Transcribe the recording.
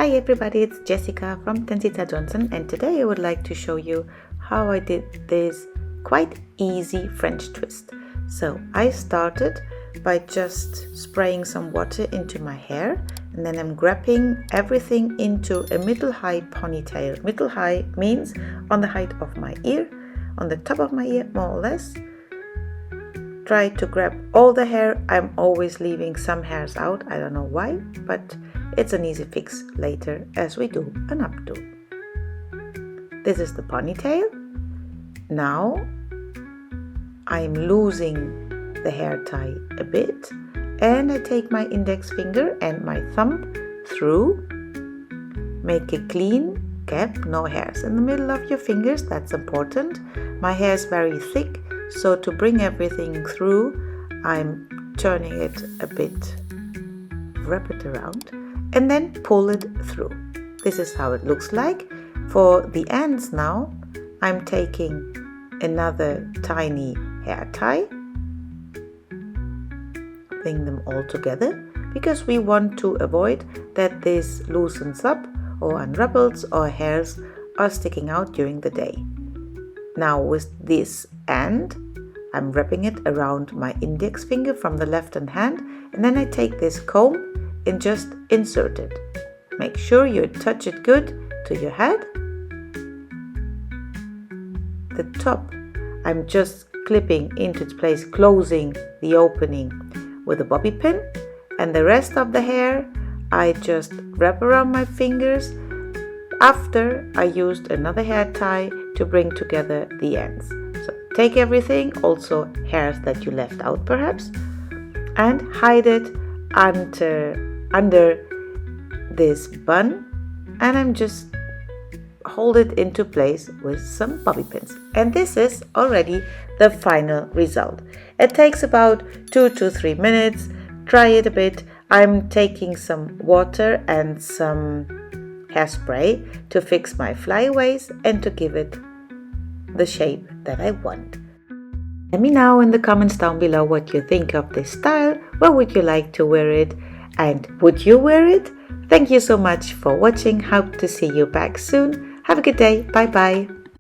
Hi everybody, it's Jessica from Tensita Johnson, and today I would like to show you how I did this quite easy French twist. So I started by just spraying some water into my hair, and then I'm grabbing everything into a middle-high ponytail. Middle-high means on the height of my ear, on the top of my ear more or less. Try to grab all the hair. I'm always leaving some hairs out, I don't know why, but it's an easy fix later as we do an updo. This is the ponytail. Now I'm losing the hair tie a bit, and I take my index finger and my thumb through, make a clean gap, no hairs in the middle of your fingers, that's important. My hair is very thick, so to bring everything through, I'm turning it a bit, wrap it around, and then pull it through. This is how it looks like. For the ends now, I'm taking another tiny hair tie, bring them all together, because we want to avoid that this loosens up or unravels or hairs are sticking out during the day. Now with this end, I'm wrapping it around my index finger from the left hand, and then I take this comb and just insert it. Make sure you touch it good to your head. The top I'm just clipping into its place, closing the opening with a bobby pin, and the rest of the hair I just wrap around my fingers after I used another hair tie to bring together the ends. So take everything, also hairs that you left out perhaps, and hide it under this bun, and I'm just hold it into place with some bobby pins. And this is already the final result. It takes about 2 to 3 minutes. Try it a bit. I'm taking some water and some hairspray to fix my flyaways and to give it the shape that I want. Let me know in the comments down below what you think of this style. Where would you like to wear it? And would you wear it? Thank you so much for watching. Hope to see you back soon. Have a good day. Bye bye.